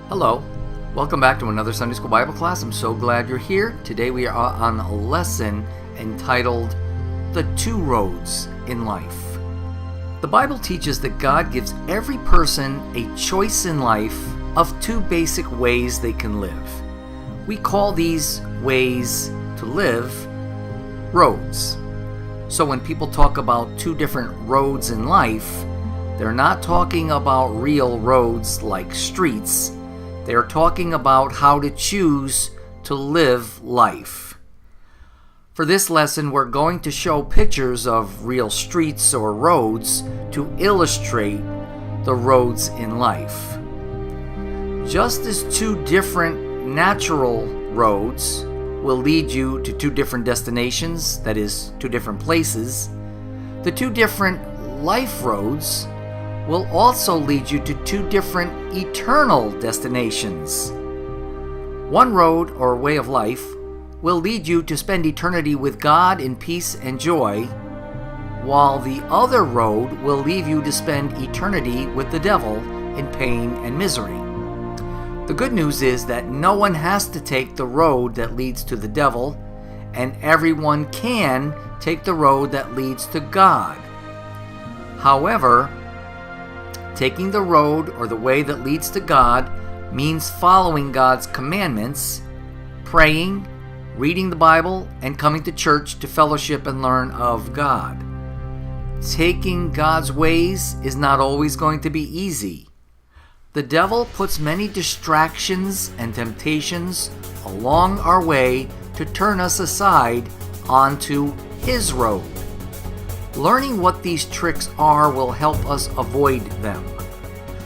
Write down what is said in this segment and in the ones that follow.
Hello, welcome back to another Sunday School Bible class. I'm so glad you're here. Today we are on a lesson entitled The Two Roads in Life. The Bible teaches that God gives every person a choice in life of two basic ways they can live. We call these ways to live roads. So when people talk about two different roads in life, they're not talking about real roads like streets. They're talking about how to choose to live life. For this lesson, we're going to show pictures of real streets or roads to illustrate the roads in life. Just as two different natural roads will lead you to two different destinations, that is, two different places, the two different life roads will also lead you to two different eternal destinations. One road or way of life will lead you to spend eternity with God in peace and joy, while the other road will leave you to spend eternity with the devil in pain and misery. The good news is that no one has to take the road that leads to the devil, and everyone can take the road that leads to God. However, taking the road or the way that leads to God means following God's commandments, praying, reading the Bible, and coming to church to fellowship and learn of God. Taking God's ways is not always going to be easy. The devil puts many distractions and temptations along our way to turn us aside onto his road. Learning what these tricks are will help us avoid them.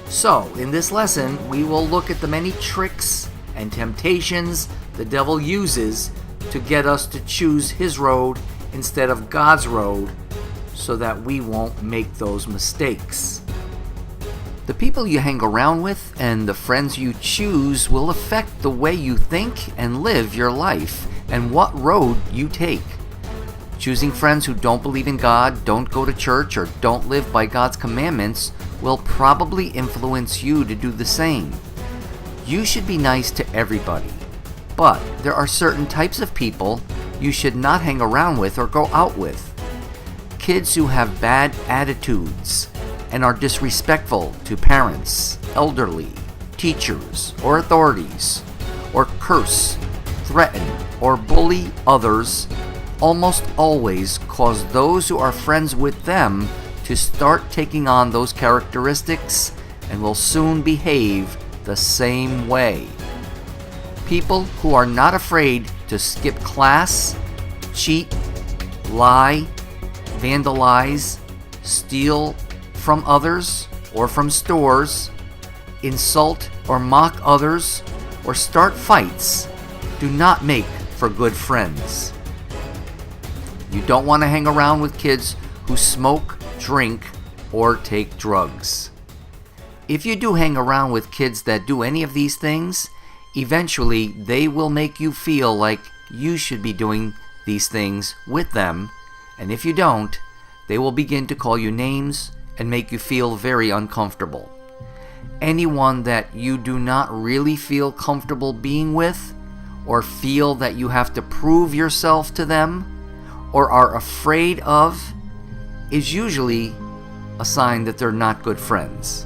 So, in this lesson, we will look at the many tricks and temptations the devil uses to get us to choose his road instead of God's road so that we won't make those mistakes. The people you hang around with and the friends you choose will affect the way you think and live your life and what road you take. Choosing friends who don't believe in God, don't go to church, or don't live by God's commandments will probably influence you to do the same. You should be nice to everybody, but there are certain types of people you should not hang around with or go out with. Kids who have bad attitudes and are disrespectful to parents, elderly, teachers, or authorities, or curse, threaten, or bully others almost always cause those who are friends with them to start taking on those characteristics and will soon behave the same way. People who are not afraid to skip class, cheat, lie, vandalize, steal from others or from stores, insult or mock others, or start fights do not make for good friends. You don't want to hang around with kids who smoke, drink, or take drugs. If you do hang around with kids that do any of these things, eventually they will make you feel like you should be doing these things with them, and if you don't, they will begin to call you names and make you feel very uncomfortable. Anyone that you do not really feel comfortable being with, or feel that you have to prove yourself to them, or are afraid of, is usually a sign that they're not good friends.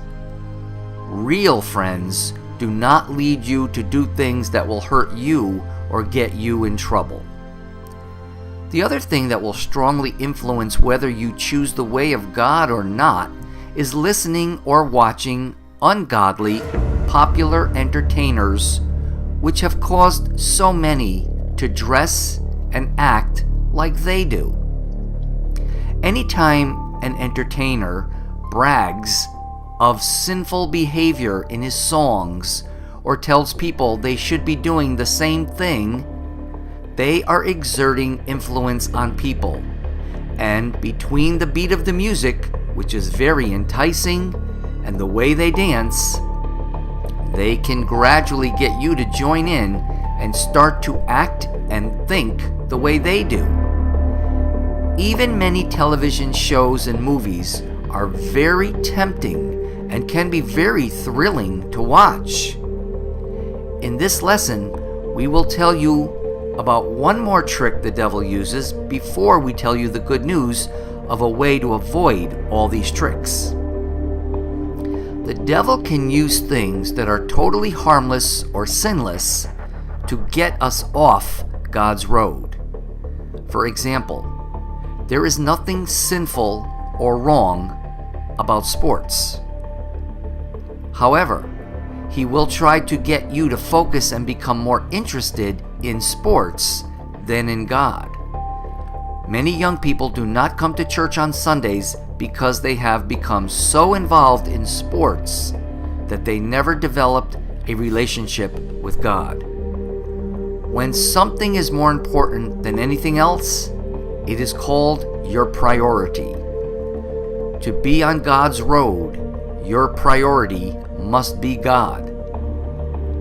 Real friends do not lead you to do things that will hurt you or get you in trouble. The other thing that will strongly influence whether you choose the way of God or not is listening or watching ungodly, popular entertainers, which have caused so many to dress and act like they do. Anytime an entertainer brags of sinful behavior in his songs or tells people they should be doing the same thing, they are exerting influence on people. And between the beat of the music, which is very enticing, and the way they dance, they can gradually get you to join in and start to act and think the way they do. Even many television shows and movies are very tempting and can be very thrilling to watch. In this lesson, we will tell you about one more trick the devil uses before we tell you the good news of a way to avoid all these tricks. The devil can use things that are totally harmless or sinless to get us off God's road. For example, there is nothing sinful or wrong about sports. However, he will try to get you to focus and become more interested in sports than in God. Many young people do not come to church on Sundays because they have become so involved in sports that they never developed a relationship with God. When something is more important than anything else, it is called your priority. To be on God's road, your priority must be God.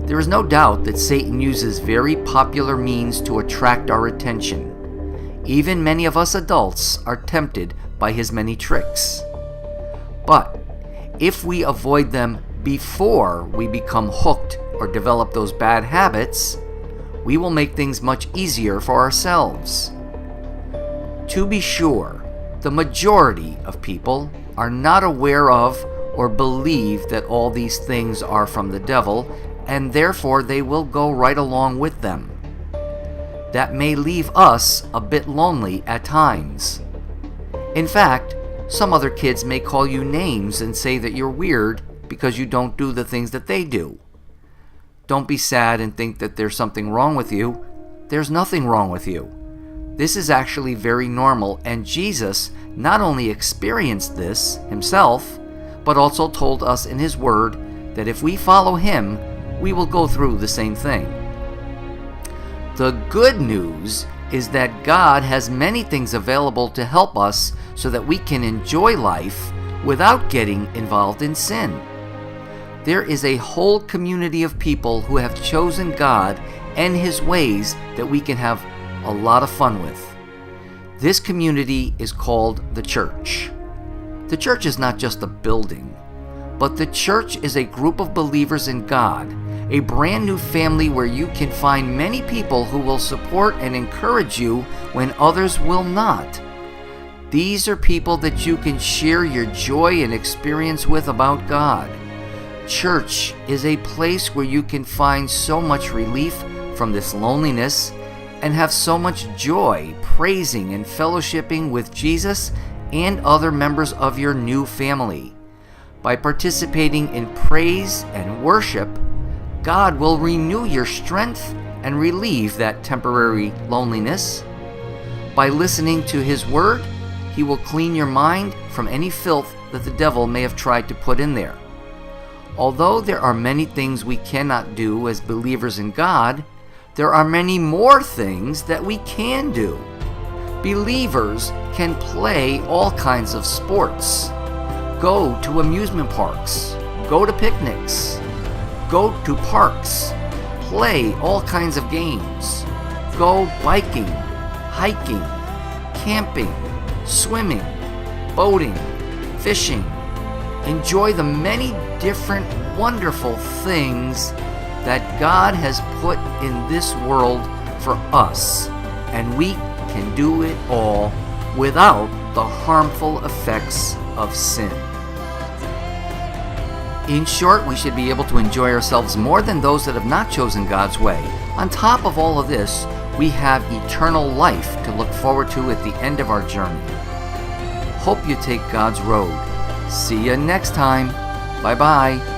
There is no doubt that Satan uses very popular means to attract our attention. Even many of us adults are tempted by his many tricks. But if we avoid them before we become hooked or develop those bad habits, we will make things much easier for ourselves. To be sure, the majority of people are not aware of or believe that all these things are from the devil, and therefore they will go right along with them. That may leave us a bit lonely at times. In fact, some other kids may call you names and say that you're weird because you don't do the things that they do. Don't be sad and think that there's something wrong with you. There's nothing wrong with you. This is actually very normal, and Jesus not only experienced this himself, but also told us in his word that if we follow him, we will go through the same thing. The good news is that God has many things available to help us so that we can enjoy life without getting involved in sin. There is a whole community of people who have chosen God and his ways that we can have a lot of fun with. This community is called the church. The church is not just a building, but the church is a group of believers in God, a brand new family where you can find many people who will support and encourage you when others will not. These are people that you can share your joy and experience with about God. Church is a place where you can find so much relief from this loneliness and have so much joy praising and fellowshipping with Jesus and other members of your new family. By participating in praise and worship, God will renew your strength and relieve that temporary loneliness. By listening to his word, he will clean your mind from any filth that the devil may have tried to put in there. Although there are many things we cannot do as believers in God, there are many more things that we can do. Believers can play all kinds of sports, go to amusement parks, go to picnics, go to parks, play all kinds of games, go biking, hiking, camping, swimming, boating, fishing. Enjoy the many different wonderful things that God has put in this world for us, and we can do it all without the harmful effects of sin. In short, we should be able to enjoy ourselves more than those that have not chosen God's way. On top of all of this, we have eternal life to look forward to at the end of our journey. Hope you take God's road. See you next time. Bye-bye.